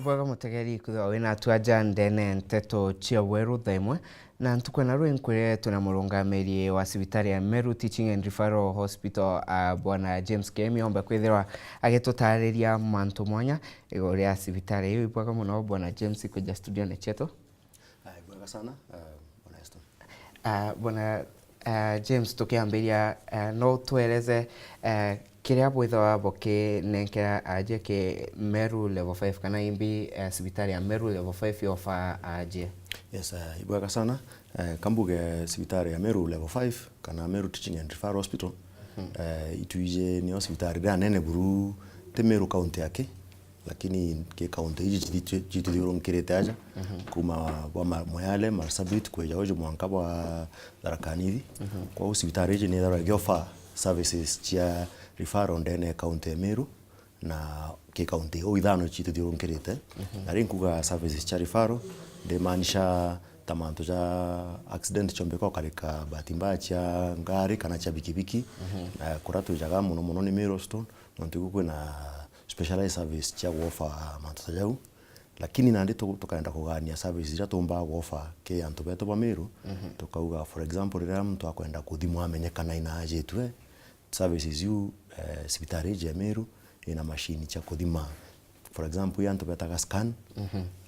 bwaga mutegeri kuthwa wina twaja ndene nteto cia weru themwe na ntukwena rwenkwire tuna murungamiri wa sibitari ya Meru Teaching and Referral Hospital bwana James Kemi omba kwithirwa agitutariria mantu mwanya igori ya sibitari iyo. Bwaga muno bwana James kuja studio ne cheto. Bwaga sana bwana Eston. Bwana James tukiambiria no tueleze kiria bwithwa boke nenkera aje ke Meru level 5 kana imbi sibitari ya Meru level 5 yofa aje. Yes, bwaga sana kambuge sibitari ya Meru level 5 kana Meru Teaching and Referral Hospital. Ituije ni sibitari da nene buru te Meru county yake, lakini ke county hiji jitu ngirete aja kuma bwa Moyale Marsabit kweja hoje mwanka bwa Tharaka Nithi. Kwa sibitari hiji ni dara gyofa services chia referral ndene county ya Meru na ke county o ithano jitu ngirete na rinkuga services chia referral de manisha tamanto ja accident chombeko kalika bahati mbaya chia ngari kana chia bikibiki kuratu jaga muno ni Meru Stone nontu kwina specialized service chia wofa manto jau, lakini nandi tukaenda kugania services ja tumba wofa ke antu beto ba Meru tukauga for example rira mtu akwenda kuthimwa amenyekana ina ajetwe services yu sibitari ya Meru ina machine cha kuthima for example yantu betaga scan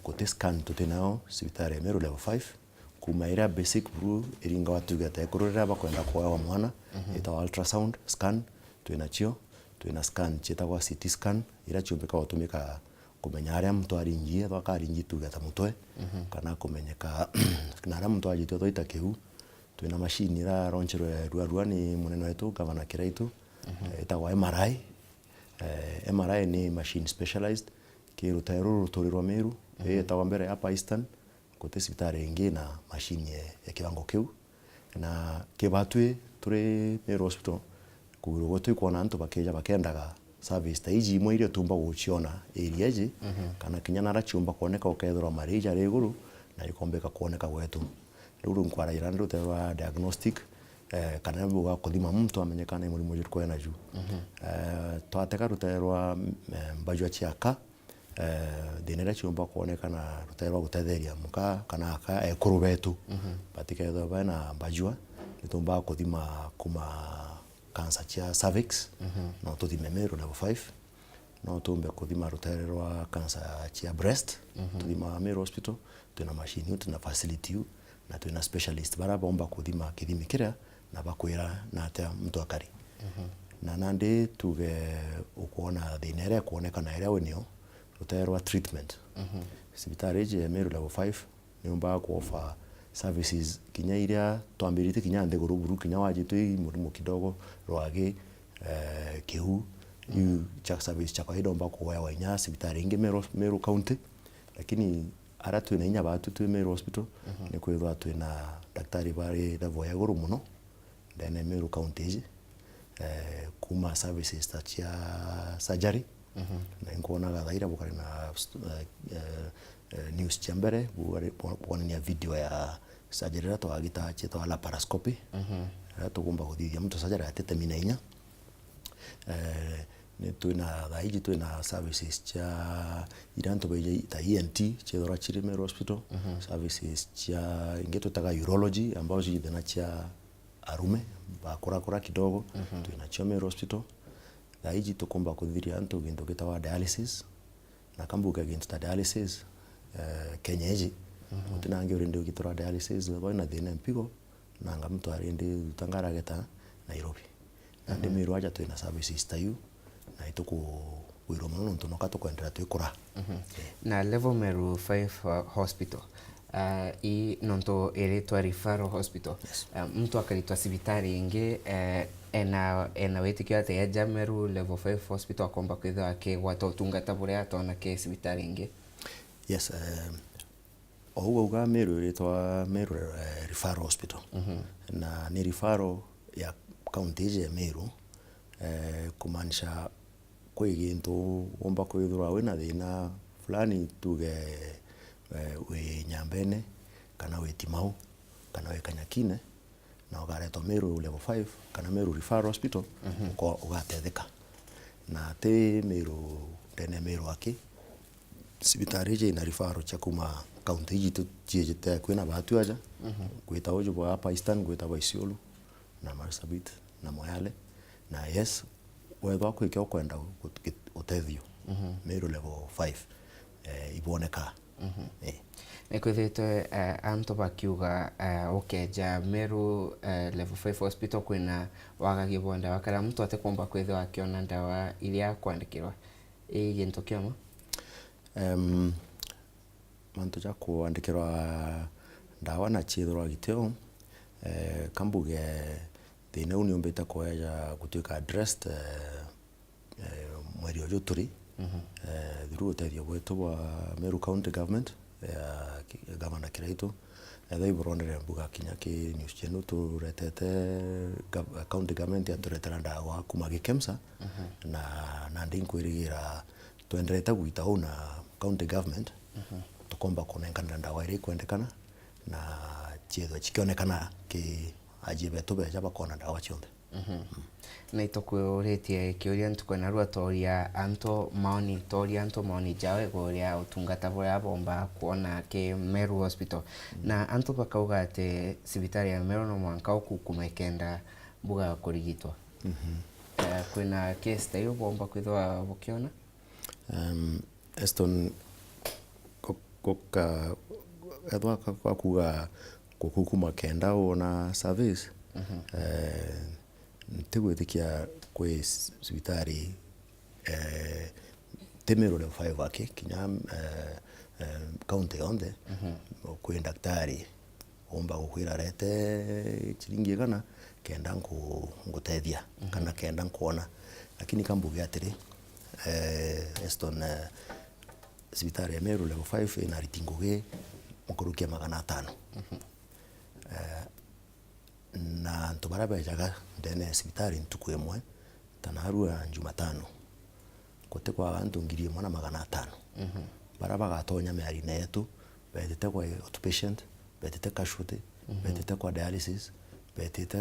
kote scan tutenao sibitari ya Meru level 5 kuma ira basic bru iringa watu gata kurira bakwenda kwa mwana ita ultrasound scan tuinachio tuina scan cheta kwa CT scan ira chumbeka watumika kumenya aria mtu aringie thwakaringi tugata mutwe kana kumenyeka kana mtu ajitwe toita kiu tuina machine ira roncherwe rua ni munene wetu gavana Kiraitu ita kwa MRI. MRI ni machine specialized ke rutairu turirwa Meru ita mbere hapa Eastern kote sibitari ingi na machine ya kiwango kiu na kibatwe turi Meru Hospital kurugotu kuona antu bakeja bakendaga service ta iji imwe irio tumba guchiona area ji kana kinyana ra chumba kuoneka ukethura marija riguru na ikombeka kuoneka gwetu ruru nkwara ira nduterwa diagnostic kana buga kuthima mtu amenyekana muri mujuru kwa na ju twateka ruterwa mbajwa chiaka dinera chumba kuoneka na ruterwa gutetheria muka kana aka ekuru betu patika etho bana mbajwa nitumba kuthima kuma cancer chia cervix no tuthime Meru level 5 no tumbe kuthima ruterwa cancer chia breast tuthima Meru Hospital tuna machine tuna facility na tuna specialist bara bomba kuthima kithimi kira na bakwira na ata mtu akari na nande tuge ukuona dinere kuoneka na area wenio ruterwa treatment sibitari ya Meru level 5 ni umba kuofa services kinya iria twambirite kinya ndeguru buru kinya wajitu murimu kidogo rwage kihu yu cha service cha kawaida omba kuoya wanya sibitari ingi Meru County, lakini ara tu nenya batu tu Meru Hospital ni kwithwa tu na daktari bari level ya guru muno ndene Meru County kuma services ta chia surgery na ngona ga thaira bukari na news chambere bukari ya video ya surgery rato agita cheta laparoscopy rato kumba kuthithia mtu surgery atete minainya ni tuina thaiji tuina services cha iranto beje ta ENT chedora chiri Meru Hospital services cha ingeto taka urology ambao jidena cha arume bakora kidogo tuina cha Meru Hospital thaiji tukomba kuthithia antu ginto gitawa dialysis na kambuga ginto dialysis kenyeji mutinange urinde ugitora dialysis bwana thina mpigo nanga mtu arinde utangara geta Nairobi na Meru aja tuina services tayu na ituku wiro muno ntunoka tukwendera twikura na level Meru 5 hospital i nonto eretwa referral hospital mtu akaritwa sibitari ingi ena wetikio ate ya Meru level 5 hospital akomba kwithwa ke gwato tungata buria atona ke sibitari ingi. Yes, ouga Meru eretwa Meru referral hospital na ni referral ya county ya Meru kumanisha kwigintu omba kwithura wina thina fulani tuge we Nyambene kana we Timau kana we Kanyakine na ugaretwa Meru level 5 kana Meru referral hospital ko ugatetheka na te Meru ndene Meru aki sibitari je na rifaro cha kuma county jitu jete kwina batu aja kwita ojo bo hapa Eastern kwita bo Isiolo na Marsabit na Moyale na yes wewe kwikyo kwenda utethio Meru level 5 iboneka Nekwithite anto bakiuga ukeja Meru level 5 hospital kwina wagagi bonda wakara mtu atekomba kwithwa akiona ndawa iria kwandikirwa gintu kioma mantu ja kuandikirwa ndawa na chithirwa giteo kambuge thina uni umbite kueja gutuika addressed mweri uyu turi through utethio bwetu wa Meru County Government Governor Kiraitu thai buronere mbuga kinya ki news chenu turetete county government yaturetera ndawa kuma Gikemsa na ndinkwirigira twenderete gwita una county government tukomba kunengana ndawa iri kwendekana na chitho chikionekana ki ajibe tubeja bakona ndawa chionde na itokuuritie kiuria ntukwena rua toria anto maoni jawe goria utungata boya bomba kuona ke Meru Hospital na anto bakauga ate sibitari ya Meru no mwanka ukukumekenda buga kurigitwa kwina case tayo bomba kwithwa bukiona Eston koka edwa kwa kuga kukuma kenda ona service ntigwithikia kwi sibitari Meru level 5 ake kinya county onde kwi daktari omba gukwira rete chiringi gana kenda ngutethia kana kenda nkuona lakini kambuge atiri Eston sibitari ya Meru level 5 ina ritinguge mukurukia 500 na ntubarabejaga ndene sibitari ntuku imwe tanarua Jumatano kote kwa antu 1,500 baraba gatonya miarine yetu betete kwa outpatient betete casualty betete kwa dialysis betete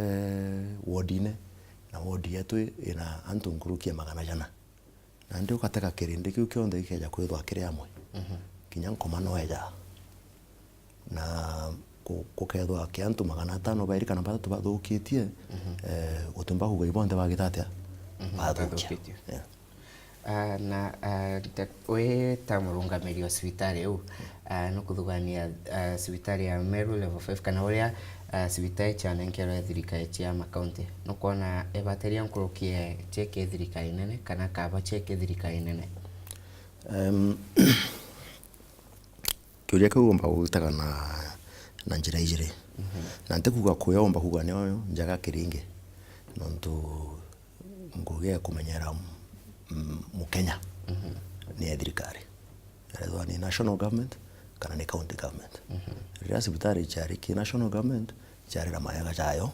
wardine na ward yetu ina antu ngurukia 100 na ndio kateka kirindi kiu kionde ikeja kwithwa kiri amwe kinya nkomano eja na kukethwa ki antu 500 bairi kana batatu bathukitie utumba kuga ibonde bagitatia bathukia na we tamurungamiri wa sibitari u no kuthugania sibitari ya Meru level 5 kana uria sibitari chana nkero thirikari ya makaunti no kuona ebateria nkurukie cheke thirikari nene kana kaba cheke thirikari nene kiuria kau omba gutaga na njira ijiri na ntikuga kuya omba kuga ni oyo njaga kiringi nontu nguge kumenyera mukenya ni thirikari ethwa ni national government kana ni county government ria sibitari chari ki national government chari na mayaga jayo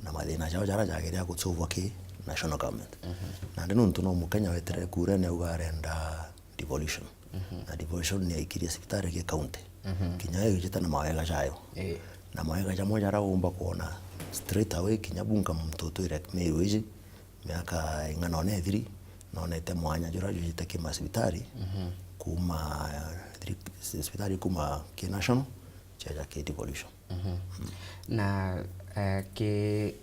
na mathina jao jara jagiria gutsuvwa ki national government na ndi nuntu no mukenya wetere kure ne ugarenda devolution na devolution ni ikiria sibitari ki county kinya yigita na mayaga jayo na mayaga jamo jara umba kuona straight away kinya bunga mtoto ire Meru iji miaka ingana one thiri nonete mwanya jura jujite kima sibitari kuma sibitari kuma ki national chaja ki devolution na ke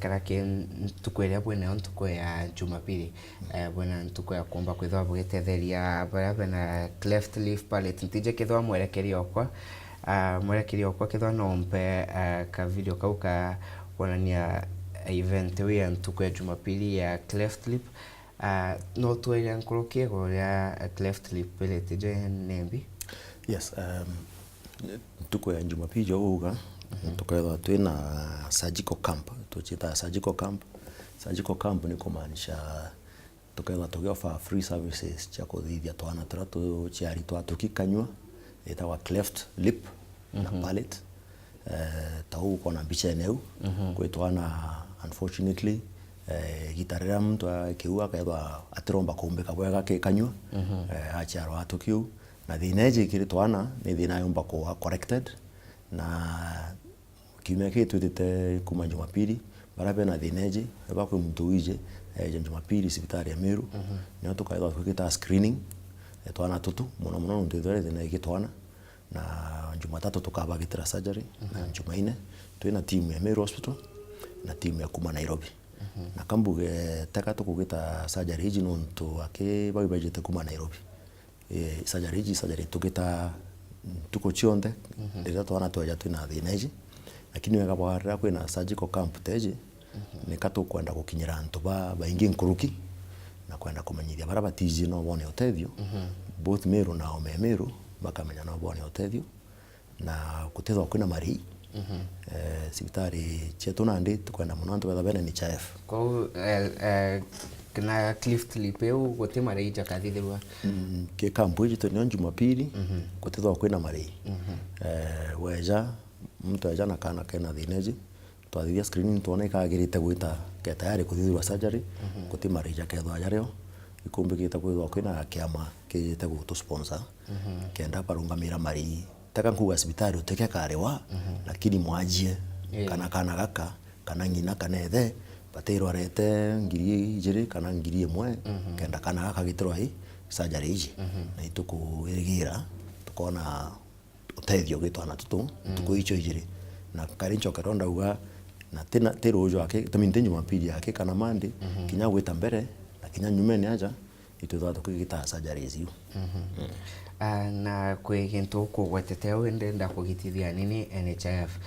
karake ntukwera bwena ntukwe ya Jumapili bwena ntukwe ya kuomba kwithwa bugitetheria bara na cleft lip palate ntije kithwa mwerekerio kwa kithwa nompe ka video kauka wonania event ya ntukwe ya Jumapili ya cleft lip no tueria nkurukie goria cleft lip palate je nembi yes ntukwe ya Jumapili joga tukaweza twina surgical camp tuchita surgical camp ni kumaanisha tukaweza tugeofa free services cha kuthithia twana turatu chiari tukikanywa itawa cleft lip na palate tau kona bicha eneu kwitwana unfortunately gitarira mtu akiua kaithwa atiromba kumbika bwega kikanywa achiaro atukiu na thineji kiri twana ni thina yomba kuwa corrected na kiumia kitwitite kuma Jumapili barabe na thineji bakwe mtu wije Jumapili sibitari ya Meru nyo tukaithwa tukita screening twana tutu muno muno ndithore thina igitwana na Jumatatu tukabagitira surgery na Jumaine twina timu ya Meru Hospital na timu ya kuma Nairobi na kambuge teka tukugita surgery hiji nontu akibagibajite kuma Nairobi surgery tugita tuko chionde ndira twana twaja twina thina hiji lakini wega bwarira kwina surgical camp teji nikatu kwenda gukinyira antu baingi nkuruki na kwenda kumenyithia bara batiji no bone utethio both Meru na Meru bakamenya no bone utethio na kutethwa kwina mari sibitari chetu nandi tukwenda muno antu betha bene NHIF kwa kana Clift Lipeu gote mari jakathithirwa ke kampu jitu ni Jumapili kutethwa kwina mari weja mtu aja na kana kena thineji twathithia screening tuone ikagirite gwita ke tayari kuthithirwa surgery kuti mari jakethwa jareo ikumbikite kwithwa kwina kiama kijite gutu sponsor kenda parungamira mari taka kuga sibitari uteke karewa lakini mwajie kana gaka kana ngina kana ethe bateirwa rete ngiri ijiri kana ngiri imwe kenda kana gaka gitirwa hi surgery iji na ituku irigira tukona utethio gitwana tutu tuku icho ijiri na karincho karonda uga na tena terojo ake tamintenyo Jumapili yake kana mande kinya gwita mbere na kinya nyumeni aja itutha tukigita surgery icio na kwe kintu kugwetete wende nda kugitithia nini NHIF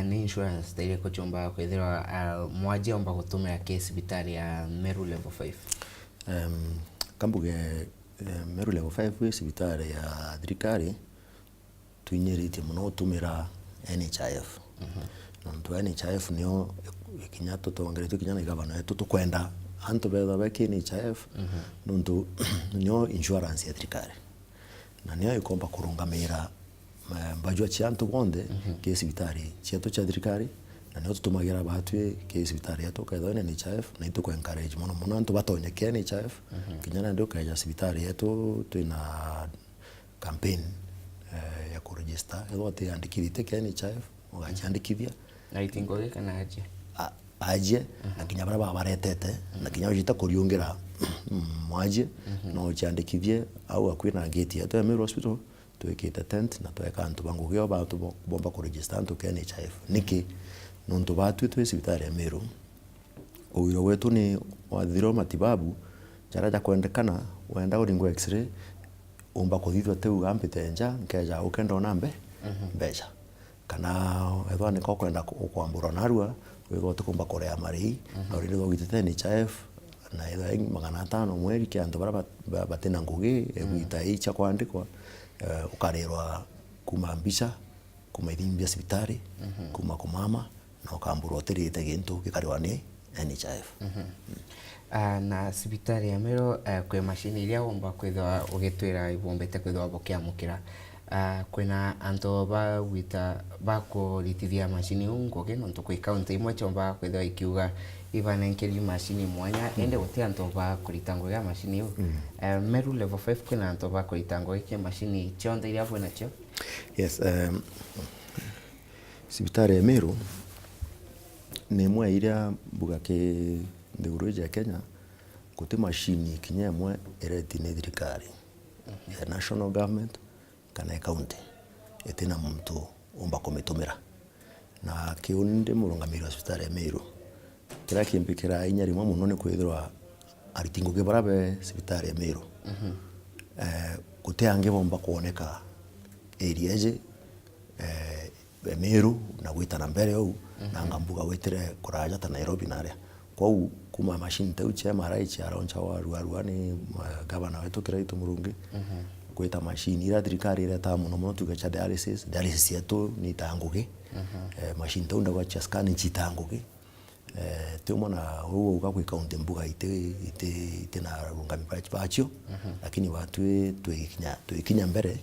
ni insurance taire kuchomba kwithira mwaji omba gutumira case bitari ya Meru level 5 kambuge Meru level 5 sibitari ya thirikari tuinyerite muno tumira NHIF nontu NHIF niyo ikinya tutongeretwe kinya na gavana yetu tukwenda antu betha beke NHIF nontu niyo insurance ya thirikari na niyo ikomba kurungamira mbajwa chiantu bonde ke sibitari chetu cha thirikari na niyo tutumagira batwe ke sibitari yetu kaitho NHIF na itu encourage muno muno antu batonye ke NHIF kinya na ndio kaja sibitari yetu twina campaign ya kuregister yetu atiandikithite ke NHIF ugachiandikithia na itingo kana aje na kinya bara baretete na kinya ujita kuriungira mwaje no chiandikithie au akwina gate ya Meru Hospital tuwekite tent na tuweka antu bangugio batu bomba kuregister antu ke NHIF niki nontu batu twe sibitari ya Meru uwiro wetu ni wathiro matibabu jaraja kwendekana wenda uringwe x-ray umba kuthithwa teu gambite nja nkeja ukenda onambe mbeca kana ethwa ni kwenda kwambura narua wego tukumba korea mari ori ndo gitete NHIF na ethwa 500 mweri ke antu bara batena ngugi egwita icha kwandikwa ukarerwa kuma mbica kuma ithimbia sibitari kuma kumama na ukambura otirite gintu gikarwa ni NHIF na sibitari ya Meru kwe machine iria womba kwithwa ugitwira ibombete kwithwa bokiamukira kwina anto ba wita ba kuritithia machine ngugi nontu kwi county imwe chomba kwithwa ikiuga ibanenkeri machine mwanya ende guti anto ba kuritango ya machine yo Meru level 5 kwina anto ba kuritango ke machine chonde iria bwana cho yes sibitari ya Meru ni mwe iria mbuga ke ndeuroje ya Kenya kuti machine kinya mwe ereti ni thirikari ya national government kana county etina muntu umba kumitumira na kiunde murungamiro sibitari ya Meru kira kimpikira inyari mwa muno ni kwithirwa aritingo ke barabe sibitari ya Meru kuti ange bomba kuoneka area je Meru na gwitana mbere au na ngambuga wetire kuraja ta Nairobi naria kwa kuma machine tau cha MRI cha aroncha wa ruani gavana wetu Kiraitu Murungi kwita machine ira thirikari ira ta muno muno tugacha dialysis yetu ni tangugi machine tau ndagwa cha scan chitangugi tumona huo uka kwa county mbuga ite na rungami pacho lakini watu tuikinya mbere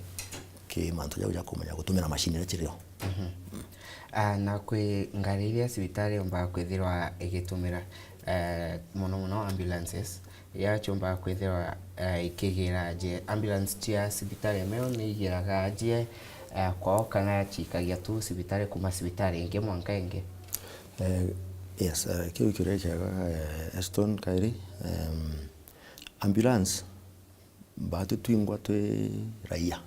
ke manto ya kumenya gutumira machine ira chirio na kwe ngariria sibitari omba kwithirwa igitumira muno muno ambulances ya chomba kwithirwa ikigira je ambulance cia sibitari ya Meru ni igiraga je kwao kana chikagia tu sibitari kuma sibitari inge mwanka inge yes kiukirecha Aston Kairi ambulance batu twingwa twi raia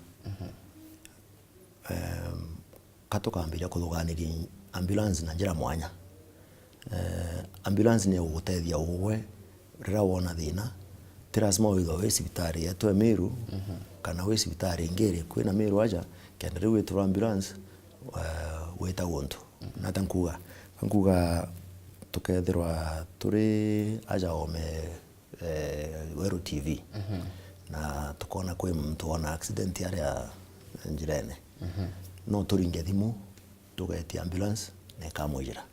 katukambiria kuthuganiria ambulance na njira mwanya. Ambulance ni ugutethia uwe rira wona thina tirazima withwa wi cibitari yetu ya Meru kana wi cibitari ingiri kwina Meru aja kenda riu witwa ambulance wita guntu na tankuga tukethirwa turi aja ome Weru TV na tukona kwi muntu ona accident aria njirene no turinge thimu tugetia ambulance na ikamwijira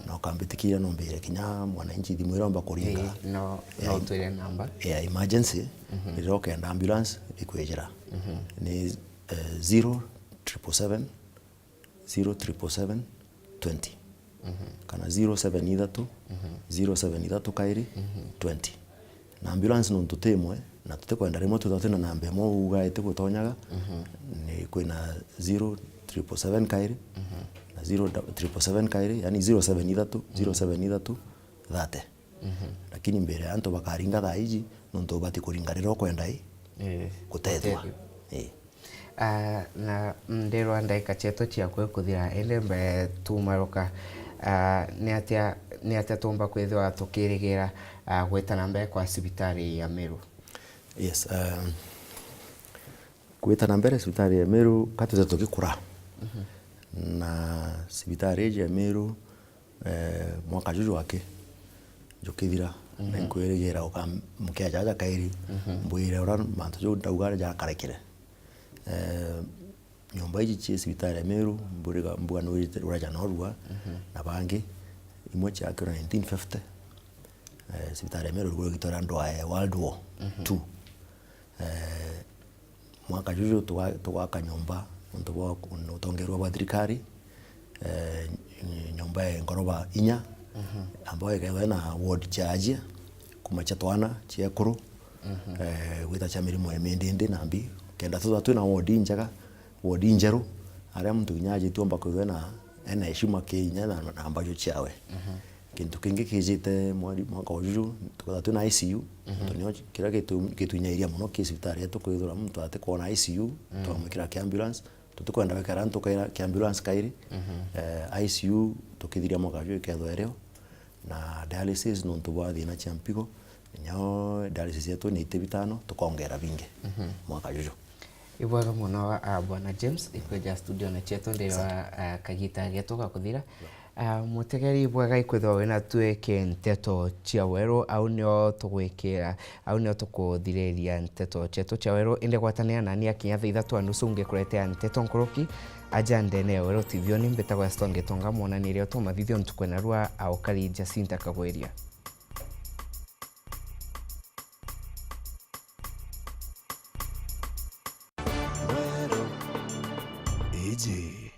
no kambitikia no mbere kinya mwananchi thimu iromba kuringa no tuire namba ya emergency iroka enda ambulance ikwijira ni 0777 0777 20 kana 073 073 kairi 20 na ambulance no tutemwe na tutikwenda rimwe tuthatina namba imwe uga itigutonyaga ni kwina 0777 kairi na 0777 kairi yani 073 073 30 lakini mbere anto bakaringa thaiji no ntobati kuringa riro kwenda gutethwa na ndirwa ndaika cheto ciakwe kuthira ende mbe tumaroka ni atia tumba kwithwa tukirigira gwetana mbe kwa cibitari ya Meru. Yes, gwetana mbere cibitari ya Meru katuze tukikura na cibitari ya Meru mwaka juju wake njukithira na nkwirigira ukamukea jaja kairi mbwire ura mantu jo ndaugare ja karekire nyumba iji ci cibitari ya Meru mbuga no uraja norua na bangi imwe ci akira 1950 cibitari ya Meru gure gitora ndo ya World War 2 mwaka juju tuwaka nyumba ntubo utongerwa bwa thirikari nyumba ya ngoroba inya ambayo ikawa na ward charge kumacha twana ciekuru wita cha mirimo ya mendende nambi kenda tutatu na ward injaga ward injeru aria muntu kinyaje tuomba kwithwe na heshima kinya na ambayo ciawe kintu kingi kijite mwaka uju tukatatu na ICU tonyo kira gitunyairia muno ki cibitari yetu kwithura muntu ate kona ICU twamwikira ki ambulance tutukwenda wekara ntukaira ki ambulance kairi ICU tukithiria mwaka uju ikethwereo na dialysis no ntubwa thina cia mpigo nyo dialysis yetu ni 5 tukongera bingi mwaka uju ibwaga muno bwana James ikweja studio na cheto ndirwa kagita getoka kuthira mutegeri bwaga ikwithwa wina tweke nteto cia Weru au nio tugwikira au nio tukuthiriria nteto cheto cia Weru inde gwatania nani akinya thitha twanusu ngikuretea nteto nkoroki aja ndene Weru TV ni mbetagwa Stone Gitonga mona ni rio tumathithio ntukwena rua au kali Jacinta Kagweria Easy.